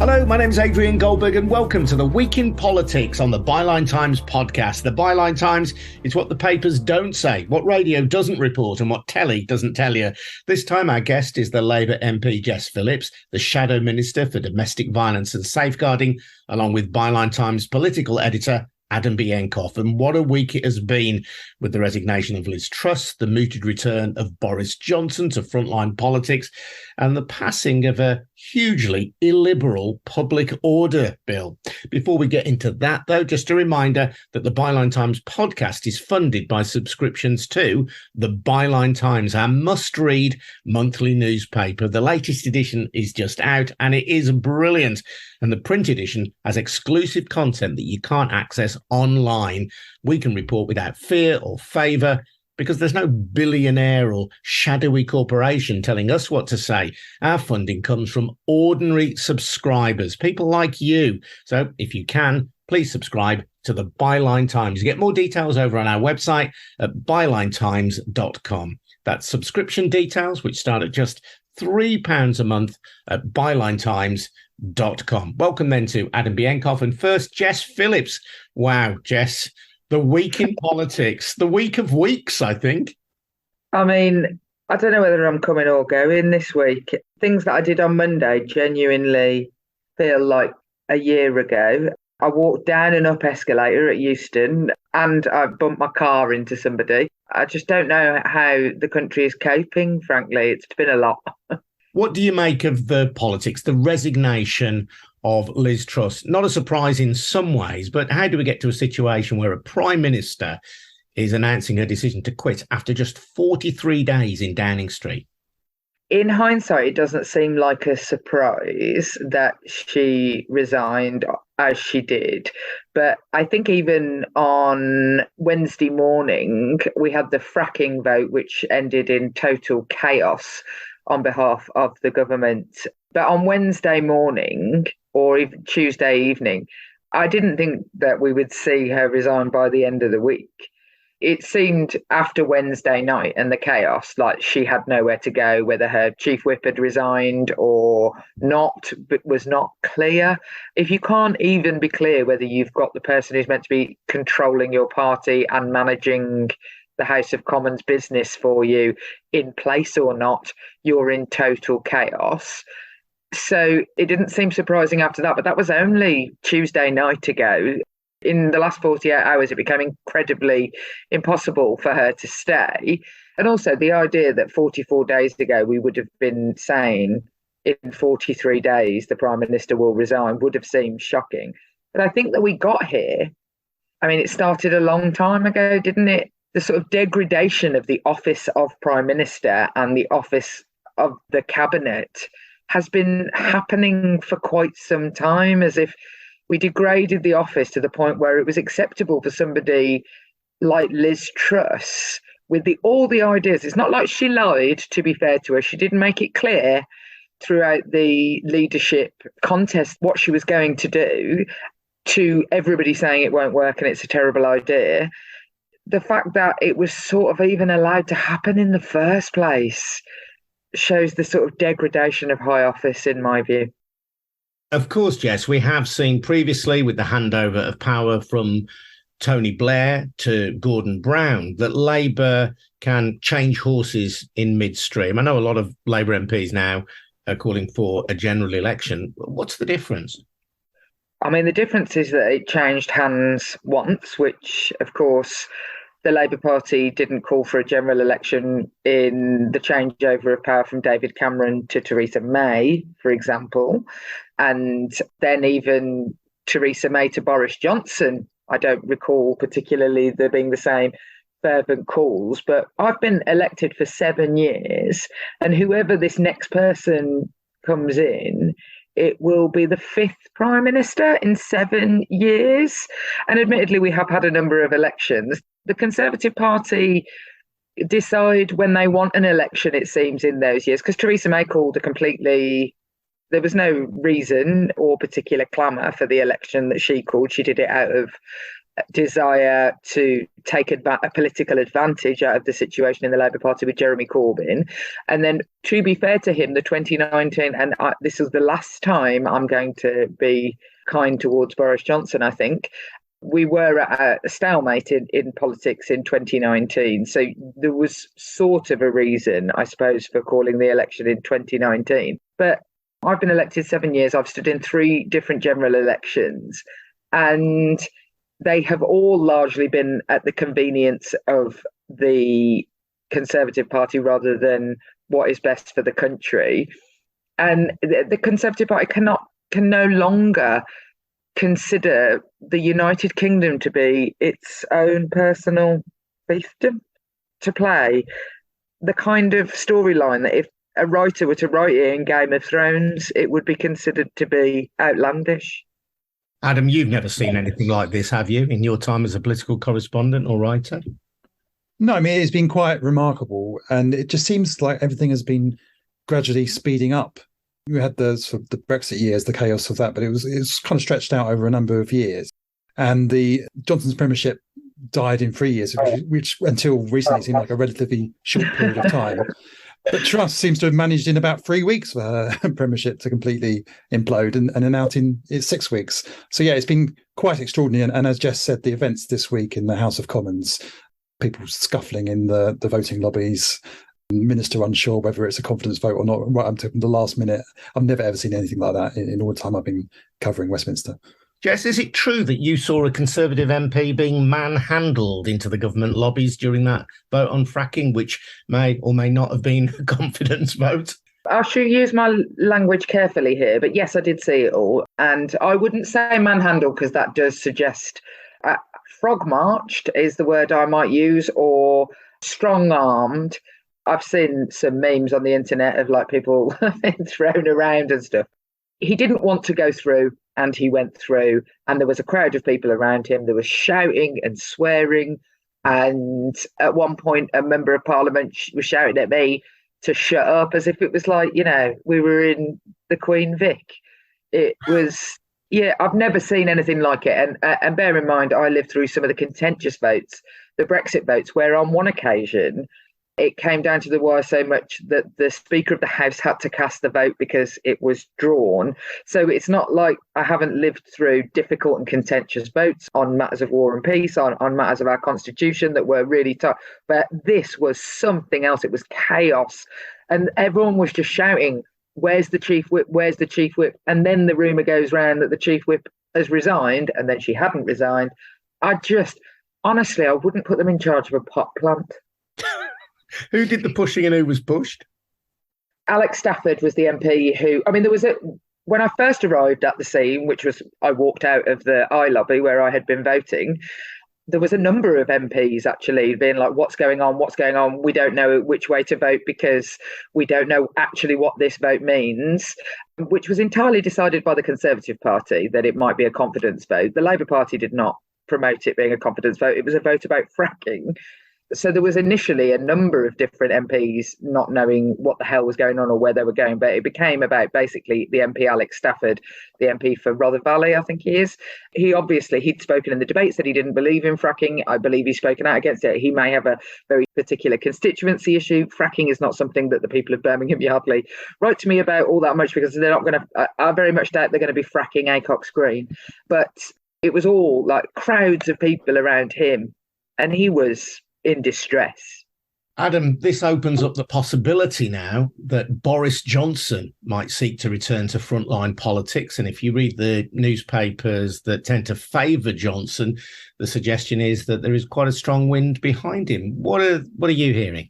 Hello, my name's Adrian Goldberg and welcome to the Week in Politics on the Byline Times podcast. The Byline Times is what the papers don't say, what radio doesn't report and what telly doesn't tell you. This time our guest is the Labour MP Jess Phillips, the Shadow Minister for Domestic Violence and Safeguarding, along with Byline Times political editor Adam Bienkov. And what a week it has been with the resignation of Liz Truss, the mooted return of Boris Johnson to frontline politics, and the passing of a hugely illiberal public order bill. Before we get into that, though, just a reminder that the Byline Times podcast is funded by subscriptions to the Byline Times, our must-read monthly newspaper. The latest edition is just out, and it is brilliant. And the print edition has exclusive content that you can't access online. We can report without fear or favour, because there's no billionaire or shadowy corporation telling us what to say. Our funding comes from ordinary subscribers, people like you. So if you can, please subscribe to the Byline Times. You get more details over on our website at bylinetimes.com. That's subscription details, which start at just £3 a month at bylinetimes.com. Welcome then to Adam Bienkov, and first Jess Phillips. Wow, Jess, the week in politics, the week of weeks, I think. I mean, I don't know whether I'm coming or going this week. Things that I did on Monday genuinely feel like a year ago. I walked down and up escalator at Euston and I bumped my car into somebody. I just don't know how the country is coping, frankly. It's been a lot. What do you make of the politics, the resignation of Liz Truss? Not a surprise in some ways, but how do we get to a situation where a Prime Minister is announcing her decision to quit after just 43 days in Downing Street? In hindsight, it doesn't seem like a surprise that she resigned as she did. But I think even on Wednesday morning, we had the fracking vote, which ended in total chaos on behalf of the government. But on Wednesday morning, or even Tuesday evening, I didn't think that we would see her resign by the end of the week. It seemed after Wednesday night and the chaos like she had nowhere to go, whether her chief whip had resigned or not, but was not clear. If you can't even be clear whether you've got the person who's meant to be controlling your party and managing the House of Commons business for you in place or not, you're in total chaos. So it didn't seem surprising after that, but that was only Tuesday night ago. In the last 48 hours, it became incredibly impossible for her to stay. And also the idea that 44 days ago we would have been saying in 43 days the Prime Minister will resign would have seemed shocking. But I think that we got here. I mean, it started a long time ago, didn't it? The sort of degradation of the office of Prime Minister and the office of the Cabinet has been happening for quite some time, as if we degraded the office to the point where it was acceptable for somebody like Liz Truss with all the ideas. It's not like she lied, to be fair to her. She didn't make it clear throughout the leadership contest what she was going to do, to everybody saying it won't work and it's a terrible idea. The fact that it was sort of even allowed to happen in the first place shows the sort of degradation of high office, in my view. Of course, Jess, we have seen previously with the handover of power from Tony Blair to Gordon Brown that Labour can change horses in midstream. I know a lot of Labour MPs now are calling for a general election. What's the difference? I mean, the difference is that it changed hands once, which, of course, the Labour Party didn't call for a general election in the changeover of power from David Cameron to Theresa May, for example. And then even Theresa May to Boris Johnson, I don't recall particularly there being the same fervent calls. But I've been elected for 7 years, and whoever this next person comes in, it will be the 5th Prime Minister in 7 years. And admittedly, we have had a number of elections. The Conservative Party decide when they want an election, it seems, in those years, because Theresa May called there was no reason or particular clamour for the election that she called. She did it out of desire to take a political advantage out of the situation in the Labour Party with Jeremy Corbyn. And then, to be fair to him, the 2019, and this is the last time I'm going to be kind towards Boris Johnson, I think. We were at a stalemate in politics in 2019. So there was sort of a reason, I suppose, for calling the election in 2019. But I've been elected 7 years. I've stood in 3 different general elections. And they have all largely been at the convenience of the Conservative Party rather than what is best for the country. And the Conservative Party can no longer consider the United Kingdom to be its own personal fiefdom to play. The kind of storyline that if a writer were to write it in Game of Thrones, it would be considered to be outlandish. Adam, you've never seen anything like this, have you, in your time as a political correspondent or writer? No, I mean, it's been quite remarkable. And it just seems like everything has been gradually speeding up. We had the sort of the Brexit years, the chaos of that, but it was kind of stretched out over a number of years. And the Johnson's premiership died in 3 years, which until recently seemed like a relatively short period of time. But Truss seems to have managed in about 3 weeks for her premiership to completely implode and are now in it's 6 weeks. So, yeah, it's been quite extraordinary. And as Jess said, the events this week in the House of Commons, people scuffling in the voting lobbies, minister unsure whether it's a confidence vote or not, right up to the last minute. I've never, ever seen anything like that in all the time I've been covering Westminster. Jess, is it true that you saw a Conservative MP being manhandled into the government lobbies during that vote on fracking, which may or may not have been a confidence vote? I should use my language carefully here, but yes, I did see it all. And I wouldn't say manhandled because that does suggest frog-marched is the word I might use, or strong-armed. I've seen some memes on the internet of like people thrown around and stuff. He didn't want to go through, and he went through, and there was a crowd of people around him. There was shouting and swearing, and at one point a member of parliament was shouting at me to shut up, as if it was like, you know, we were in the Queen Vic. It was, yeah, I've never seen anything like it. And bear in mind, I lived through some of the contentious votes, the Brexit votes, where on one occasion it came down to the wire so much that the Speaker of the House had to cast the vote because it was drawn. So it's not like I haven't lived through difficult and contentious votes on matters of war and peace, on matters of our constitution that were really tough. But this was something else. It was chaos. And everyone was just shouting, "Where's the chief whip? Where's the chief whip?" And then the rumour goes round that the chief whip has resigned, and then she hadn't resigned. Honestly, I wouldn't put them in charge of a pot plant. Who did the pushing and who was pushed? Alex Stafford was the MP who, I mean, when I first arrived at the scene, which was, I walked out of the eye lobby where I had been voting, there was a number of MPs actually being like, what's going on? What's going on? We don't know which way to vote because we don't know actually what this vote means, which was entirely decided by the Conservative Party that it might be a confidence vote. The Labour Party did not promote it being a confidence vote. It was a vote about fracking. So there was initially a number of different MPs not knowing what the hell was going on or where they were going, but it became about basically the MP Alex Stafford, the MP for Rother Valley, I think he is. He'd spoken in the debates that he didn't believe in fracking. I believe he's spoken out against it. He may have a very particular constituency issue. Fracking is not something that the people of Birmingham Yardley write to me about all that much because they're not going to, I very much doubt they're going to be fracking Acock's Green. But it was all like crowds of people around him, and he was in distress. Adam, this opens up the possibility now that Boris Johnson might seek to return to frontline politics. And if you read the newspapers that tend to favour Johnson, the suggestion is that there is quite a strong wind behind him. What are you hearing?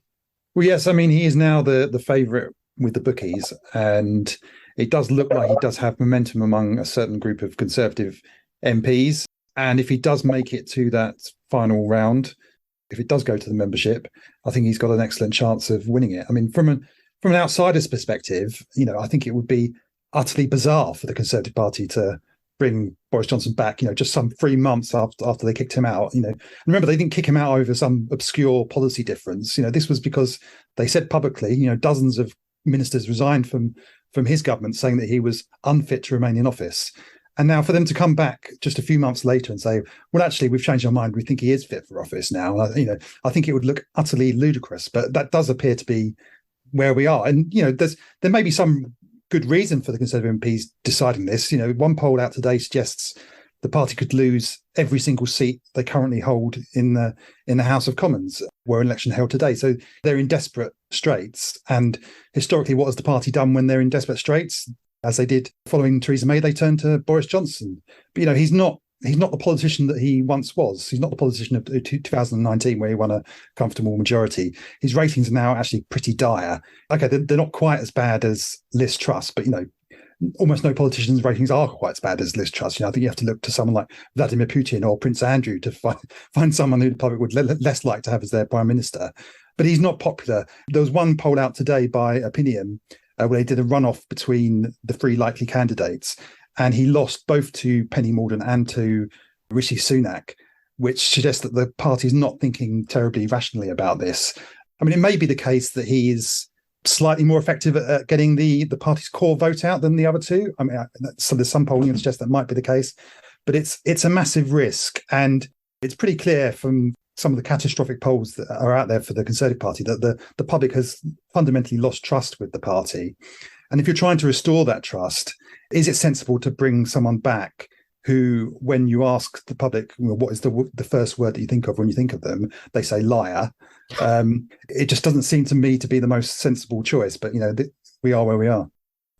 Well, yes, I mean, he is now the favourite with the bookies, and it does look like he does have momentum among a certain group of Conservative MPs. And if he does make it to that final round, if it does go to the membership, I think he's got an excellent chance of winning it. I mean, from an outsider's perspective, you know, I think it would be utterly bizarre for the Conservative Party to bring Boris Johnson back, you know, just some 3 months after they kicked him out. You know, and remember, they didn't kick him out over some obscure policy difference. You know, this was because they said publicly, you know, dozens of ministers resigned from his government saying that he was unfit to remain in office. And now for them to come back just a few months later and say, well, actually, we've changed our mind. We think he is fit for office now. I think it would look utterly ludicrous, but that does appear to be where we are. And, there may be some good reason for the Conservative MPs deciding this. One poll out today suggests the party could lose every single seat they currently hold in the House of Commons, were an election held today. So they're in desperate straits. And historically, what has the party done when they're in desperate straits? As they did following Theresa May, they turned to Boris Johnson. But, he's not the politician that he once was. He's not the politician of 2019 where he won a comfortable majority. His ratings are now actually pretty dire. Okay, they're not quite as bad as Liz Truss, but, almost no politician's ratings are quite as bad as Liz Truss. I think you have to look to someone like Vladimir Putin or Prince Andrew to find someone who the public would less like to have as their prime minister. But he's not popular. There was one poll out today by Opinion where they did a runoff between the three likely candidates, and he lost both to Penny Mordaunt and to Rishi Sunak, which suggests that the party is not thinking terribly rationally about this. I mean, it may be the case that he is slightly more effective at getting the party's core vote out than the other two. I mean, so there's some polling that suggests that might be the case, but it's a massive risk. And it's pretty clear from some of the catastrophic polls that are out there for the Conservative Party that the public has fundamentally lost trust with the party. And if you're trying to restore that trust, is it sensible to bring someone back who, when you ask the public, what is the first word that you think of when you think of them, they say liar? It just doesn't seem to me to be the most sensible choice. But, we are where we are.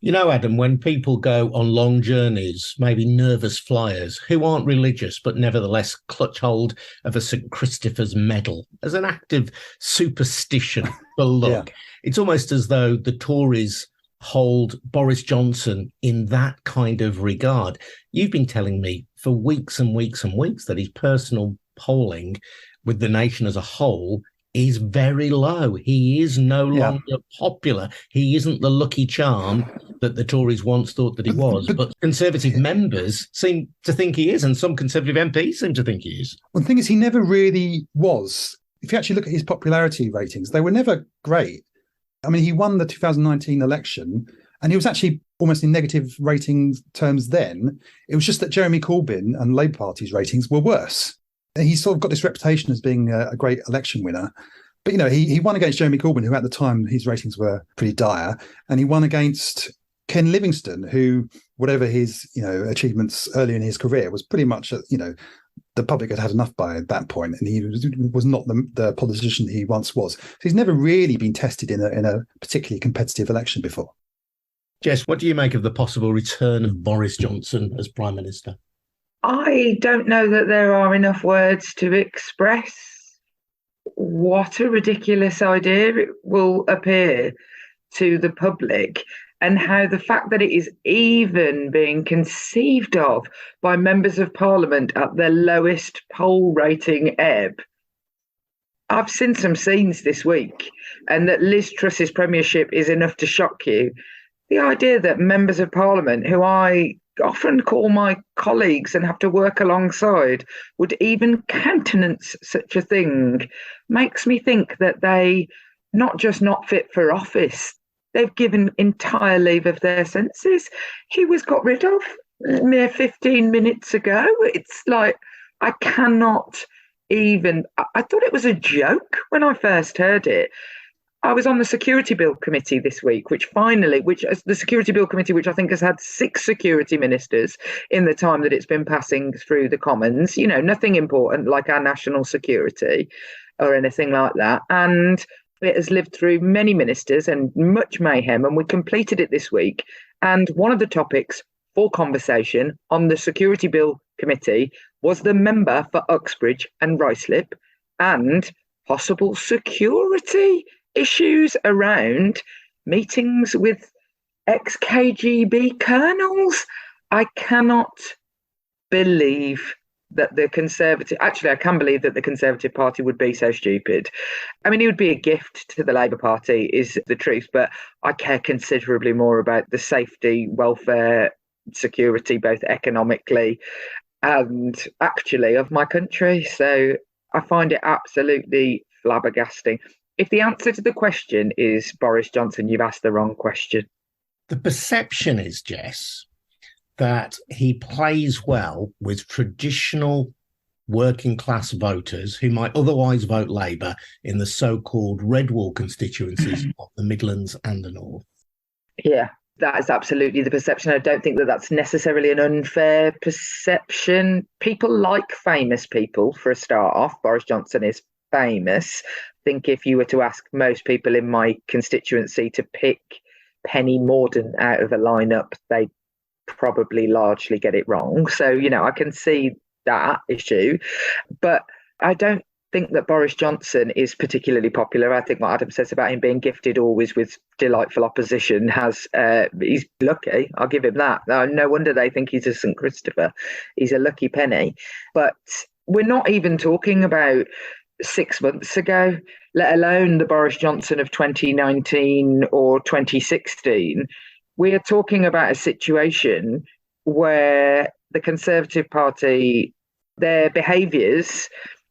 Adam, when people go on long journeys, maybe nervous flyers, who aren't religious, but nevertheless clutch hold of a St. Christopher's medal as an act of superstition for luck, It's almost as though the Tories hold Boris Johnson in that kind of regard. You've been telling me for weeks and weeks and weeks that his personal polling with the nation as a whole is very low. He is no longer popular. He isn't the lucky charm that the Tories once thought that he was. But Conservative members seem to think he is, and some Conservative MPs seem to think he is. Well, the thing is, he never really was. If you actually look at his popularity ratings, they were never great. I mean, he won the 2019 election, and he was actually almost in negative ratings terms then. It was just that Jeremy Corbyn and Labour Party's ratings were worse. He's sort of got this reputation as being a great election winner. But, he won against Jeremy Corbyn, who at the time his ratings were pretty dire. And he won against Ken Livingstone, who, whatever his, achievements early in his career, was pretty much, the public had enough by that point, and he was not the politician he once was. So he's never really been tested in a particularly competitive election before. Jess, what do you make of the possible return of Boris Johnson as Prime Minister? I don't know that there are enough words to express what a ridiculous idea it will appear to the public, and how the fact that it is even being conceived of by members of Parliament at their lowest poll rating ebb. I've seen some scenes this week, and that Liz Truss's premiership is enough to shock you. The idea that members of Parliament, who I often call my colleagues and have to work alongside, would even countenance such a thing makes me think that they not just not fit for office, they've given entire leave of their senses. He was got rid of mere 15 minutes ago. It's like, I cannot even, I thought it was a joke when I first heard it. I was on the Security Bill Committee this week, which the Security Bill Committee, which I think has had 6 security ministers in the time that it's been passing through the Commons, nothing important like our national security or anything like that. And it has lived through many ministers and much mayhem, and we completed it this week. And one of the topics for conversation on the Security Bill Committee was the member for Uxbridge and Ruislip and possible security issues around meetings with ex-KGB colonels. I cannot believe that the Conservative... Actually, I can believe that the Conservative Party would be so stupid. I mean, it would be a gift to the Labour Party, is the truth, but I care considerably more about the safety, welfare, security, both economically and actually of my country. So I find it absolutely flabbergasting. If the answer to the question is Boris Johnson, you've asked the wrong question. The perception is, Jess, that he plays well with traditional working class voters who might otherwise vote Labour in the so-called red wall constituencies of the Midlands and the North. Yeah, that is absolutely the perception. I don't think that that's necessarily an unfair perception. People like famous people, for a start off. Boris Johnson is famous. I think if you were to ask most people in my constituency to pick Penny Mordaunt out of a lineup, they'd probably largely get it wrong. So, I can see that issue, but I don't think that Boris Johnson is particularly popular. I think what Adam says about him being gifted always with delightful opposition he's lucky. I'll give him that. No wonder they think he's a St. Christopher. He's a lucky penny. But we're not even talking about 6 months ago, let alone the Boris Johnson of 2019 or 2016. We are talking about a situation where the Conservative Party, their behaviours,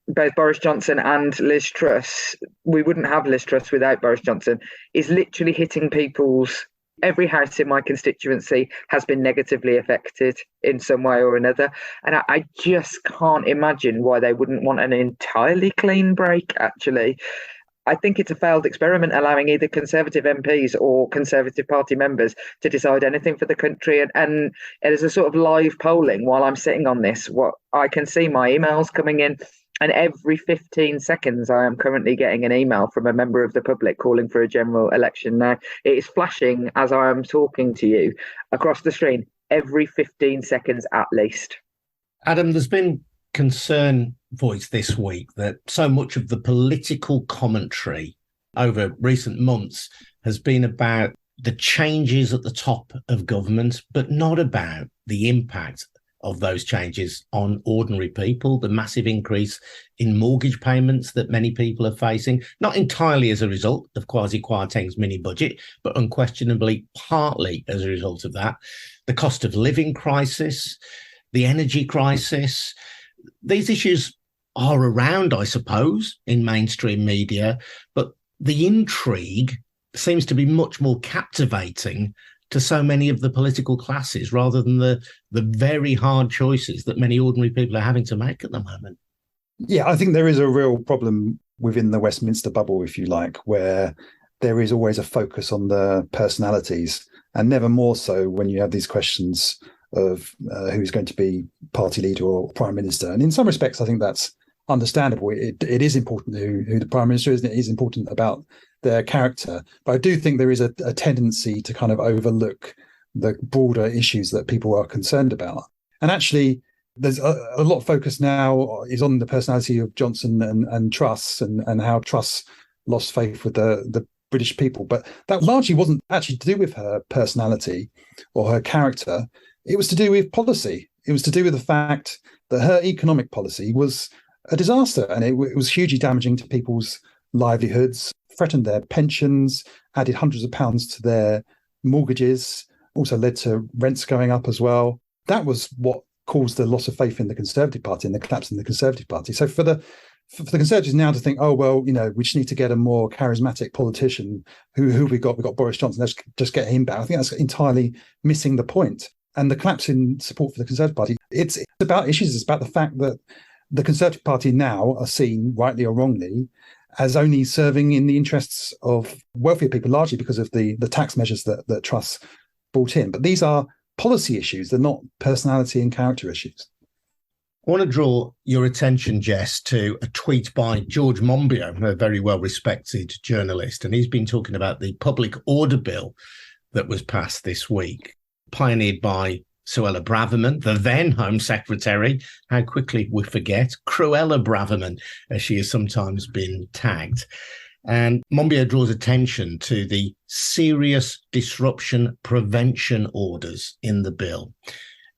both Boris Johnson and Liz Truss, we wouldn't have Liz Truss without Boris Johnson, is literally hitting every house in my constituency has been negatively affected in some way or another. And I just can't imagine why they wouldn't want an entirely clean break, actually. I think it's a failed experiment allowing either Conservative MPs or Conservative Party members to decide anything for the country. And there's a sort of live polling while I'm sitting on this. What I can see my emails coming in, and every 15 seconds I am currently getting an email from a member of the public calling for a general election. Now, it is flashing as I am talking to you across the screen every 15 seconds at least. Adam, there's been concern voiced this week that so much of the political commentary over recent months has been about the changes at the top of government, but not about the impact of those changes on ordinary people, the massive increase in mortgage payments that many people are facing, not entirely as a result of Kwasi Kwarteng's mini budget, but unquestionably partly as a result of that, the cost of living crisis, the energy crisis. These issues are around, I suppose, in mainstream media, but the intrigue seems to be much more captivating to so many of the political classes rather than the very hard choices that many ordinary people are having to make at the moment. Yeah, I think there is a real problem within the Westminster bubble, if you like, where there is always a focus on the personalities, and never more so when you have these questions of who's going to be party leader or prime minister. And in some respects, I think that's understandable. It is important who the prime minister is, and it is important about their character. But I do think there is a tendency to kind of overlook the broader issues that people are concerned about. And actually, there's a lot of focus now is on the personality of Johnson and Truss and how Truss lost faith with the British people. But that largely wasn't actually to do with her personality or her character. It was to do with policy. It was to do with the fact that her economic policy was a disaster, and it was hugely damaging to people's livelihoods, threatened their pensions, added hundreds of pounds to their mortgages, also led to rents going up as well. That was what caused the loss of faith in the Conservative Party and the collapse in the Conservative Party. So for the Conservatives now to think, oh, well, we just need to get a more charismatic politician. Who we got? We got Boris Johnson. Let's just get him back. I think that's entirely missing the point. And the collapse in support for the Conservative Party, it's about issues. It's about the fact that the Conservative Party now are seen, rightly or wrongly, as only serving in the interests of wealthier people, largely because of the tax measures that Truss brought in. But these are policy issues. They're not personality and character issues. I want to draw your attention, Jess, to a tweet by George Monbiot, a very well-respected journalist. And he's been talking about the public order bill that was passed this week, pioneered by Suella Braverman, the then Home Secretary. How quickly we forget. Cruella Braverman, as she has sometimes been tagged. And Monbiot draws attention to the serious disruption prevention orders in the bill.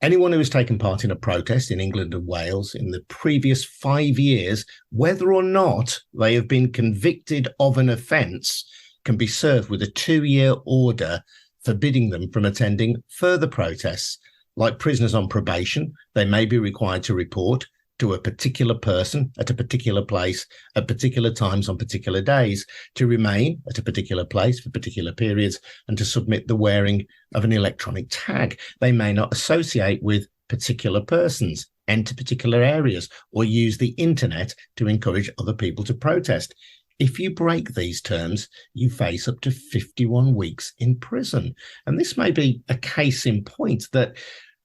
Anyone who has taken part in a protest in England and Wales in the previous 5 years, whether or not they have been convicted of an offence, can be served with a 2-year order forbidding them from attending further protests. Like prisoners on probation, they may be required to report to a particular person at a particular place at particular times on particular days, to remain at a particular place for particular periods, and to submit the wearing of an electronic tag. They may not associate with particular persons, enter particular areas, or use the internet to encourage other people to protest. If you break these terms, you face up to 51 weeks in prison. And this may be a case in point that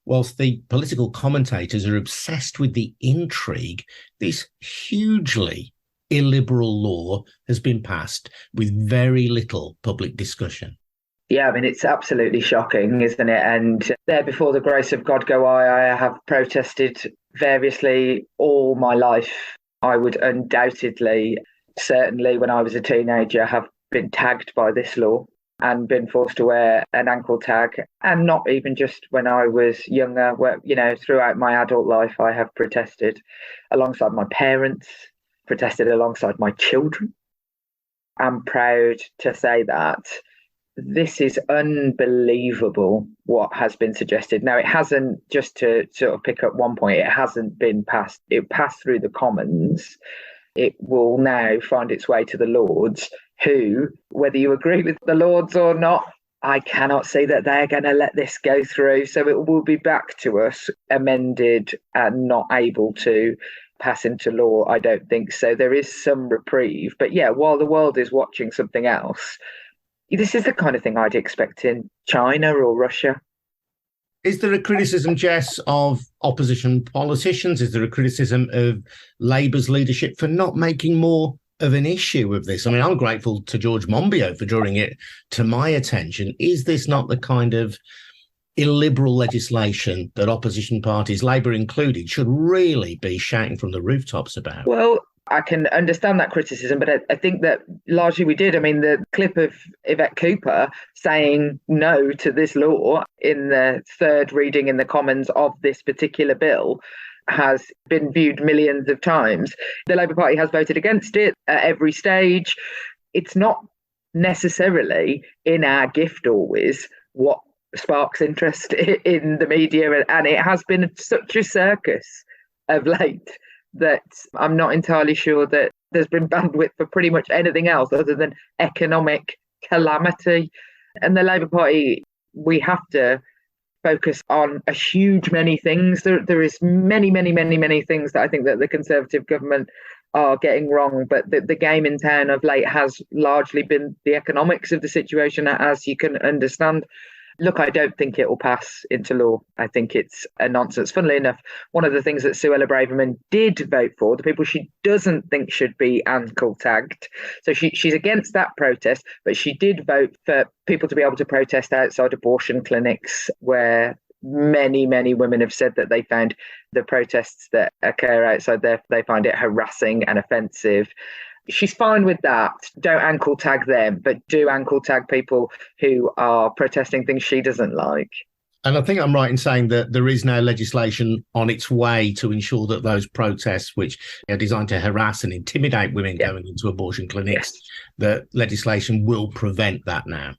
whilst the political commentators are obsessed with the intrigue, this hugely illiberal law has been passed with very little public discussion. Yeah, I mean, it's absolutely shocking, isn't it? And there, before the grace of God go I have protested variously all my life. I would undoubtedly, certainly when I was a teenager, have been tagged by this law and been forced to wear an ankle tag. And not even just when I was younger, where, throughout my adult life, I have protested alongside my parents, protested alongside my children. I'm proud to say that this is unbelievable what has been suggested. Now, it hasn't, just to sort of pick up one point, it hasn't been passed. It passed through the Commons. It will now find its way to the Lords, who, whether you agree with the Lords or not, I cannot see that they're going to let this go through. So it will be back to us amended and not able to pass into law, I don't think. So there is some reprieve. But yeah, while the world is watching something else, this is the kind of thing I'd expect in China or Russia. Is there a criticism, Jess, of opposition politicians? Is there a criticism of Labour's leadership for not making more of an issue of this? I mean, I'm grateful to George Monbiot for drawing it to my attention. Is this not the kind of illiberal legislation that opposition parties, Labour included, should really be shouting from the rooftops about? Well, I can understand that criticism, but I think that largely we did. I mean, the clip of Yvette Cooper saying no to this law in the third reading in the Commons of this particular bill has been viewed millions of times. The Labour Party has voted against it at every stage. It's not necessarily in our gift always what sparks interest in the media, and it has been such a circus of late that I'm not entirely sure that there's been bandwidth for pretty much anything else other than economic calamity. And the Labour Party, we have to focus on a huge many things. There is many things that I think that the Conservative government are getting wrong, but the game in town of late has largely been the economics of the situation, as you can understand. Look, I don't think it will pass into law. I think it's a nonsense. Funnily enough, one of the things that Suella Braverman did vote for, the people she doesn't think should be ankle tagged. So she's against that protest, but she did vote for people to be able to protest outside abortion clinics, where many women have said that they found the protests that occur outside there, they find it harassing and offensive. She's fine with that. Don't ankle tag them, but do ankle tag people who are protesting things she doesn't like. And I think I'm right in saying that there is now legislation on its way to ensure that those protests, which are designed to harass and intimidate women going into abortion clinics, the legislation will prevent that now.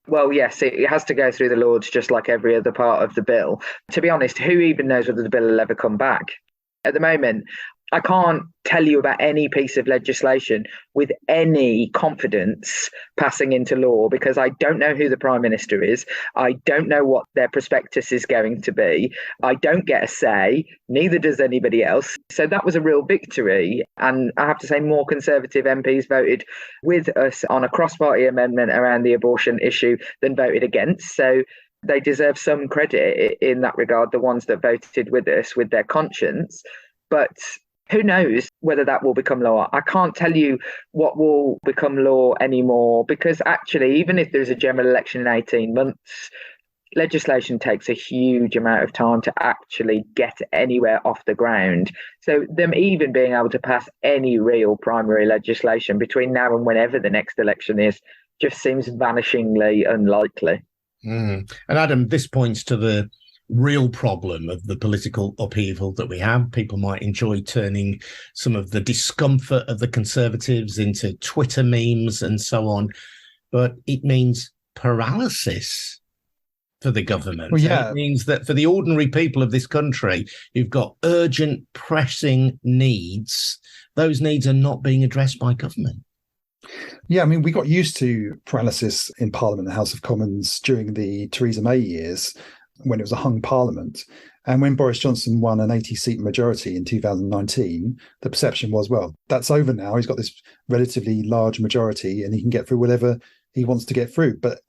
Well, yes, it has to go through the Lords just like every other part of the bill. To be honest, who even knows whether the bill will ever come back? At the moment, I can't tell you about any piece of legislation with any confidence passing into law, because I don't know who the Prime Minister is. I don't know what their prospectus is going to be. I don't get a say, neither does anybody else. So that was a real victory. And I have to say, more Conservative MPs voted with us on a cross-party amendment around the abortion issue than voted against. So they deserve some credit in that regard, the ones that voted with us with their conscience. But who knows whether that will become law? I can't tell you what will become law anymore, because actually, even if there's a general election in 18 months, legislation takes a huge amount of time to actually get anywhere off the ground. So them even being able to pass any real primary legislation between now and whenever the next election is just seems vanishingly unlikely. And Adam, this points to the real problem of the political upheaval that we have. People might enjoy turning some of the discomfort of the Conservatives into Twitter memes and so on, but it means paralysis for the government. Well, yeah. It means that for the ordinary people of this country who've got urgent, pressing needs, those needs are not being addressed by government. Yeah, I mean, we got used to paralysis in Parliament, the House of Commons, during the Theresa May years when it was a hung Parliament. And when Boris Johnson won an 80-seat majority in 2019, the perception was, well, that's over now. He's got this relatively large majority and he can get through whatever he wants to get through. But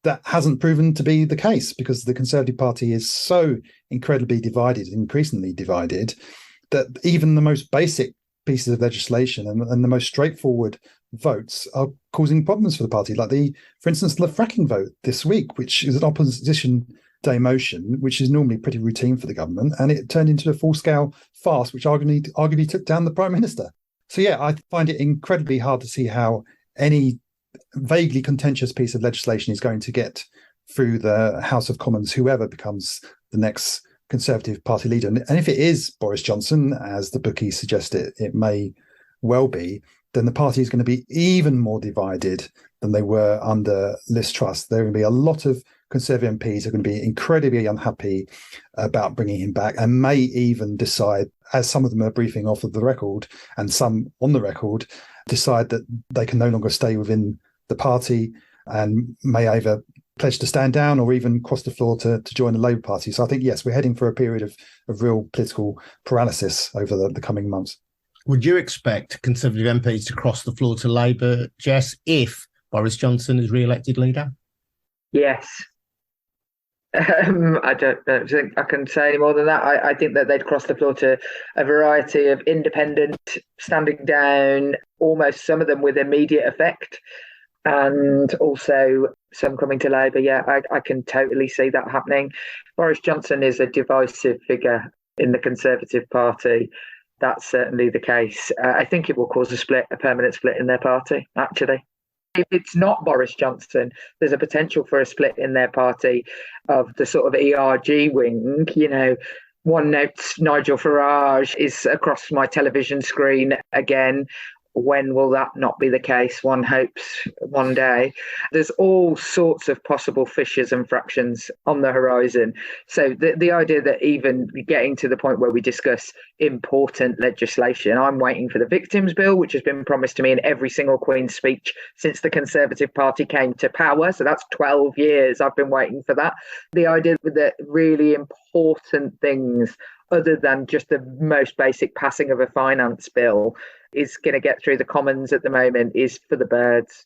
that hasn't proven to be the case because the Conservative Party is so incredibly divided, increasingly divided, that even the most basic pieces of legislation and the most straightforward votes are causing problems for the party. Like for instance, the fracking vote this week, which is an opposition day motion, which is normally pretty routine for the government, and it turned into a full-scale farce, which arguably took down the Prime Minister. So yeah, I find it incredibly hard to see how any vaguely contentious piece of legislation is going to get through the House of Commons, whoever becomes the next Conservative Party leader. And if it is Boris Johnson, as the bookies suggest it may well be, then the party is going to be even more divided than they were under Liz Truss. There are going to be a lot of Conservative MPs who are going to be incredibly unhappy about bringing him back and may even decide, as some of them are briefing off of the record and some on the record, decide that they can no longer stay within the party and may either pledge to stand down or even cross the floor to join the Labour Party. So I think, yes, we're heading for a period of real political paralysis over the coming months. Would you expect Conservative MPs to cross the floor to Labour, Jess, if Boris Johnson is re-elected leader? Yes. I don't think I can say any more than that. I think that they'd cross the floor to a variety of independent, standing down, almost some of them with immediate effect, and also some coming to Labour. Yeah, I can totally see that happening. Boris Johnson is a divisive figure in the Conservative Party. That's certainly the case. I think it will cause a permanent split in their party, actually. If it's not Boris Johnson, there's a potential for a split in their party of the sort of ERG wing. You know, one notes Nigel Farage is across my television screen again. When will that not be the case? One hopes one day. There's all sorts of possible fissures and fractions on the horizon. So the idea that even getting to the point where we discuss important legislation, I'm waiting for the Victims Bill, which has been promised to me in every single Queen's speech since the Conservative Party came to power. So that's 12 years I've been waiting for that. The idea that really important things other than just the most basic passing of a finance bill is going to get through the Commons at the moment is for the birds.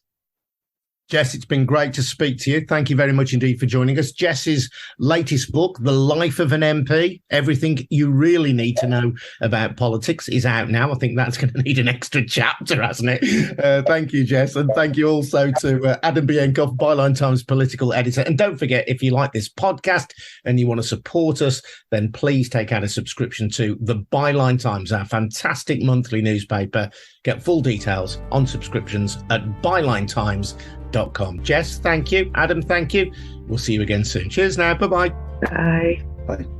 Jess, it's been great to speak to you. Thank you very much indeed for joining us. Jess's latest book, The Life of an MP, Everything You Really Need to Know About Politics, is out now. I think that's going to need an extra chapter, hasn't it? Thank you, Jess. And thank you also to Adam Bienkov, Byline Times political editor. And don't forget, if you like this podcast and you want to support us, then please take out a subscription to the Byline Times, our fantastic monthly newspaper. Get full details on subscriptions at bylinetimes.com. Jess, thank you. Adam, thank you. We'll see you again soon. Cheers now. Bye-bye. Bye. Bye.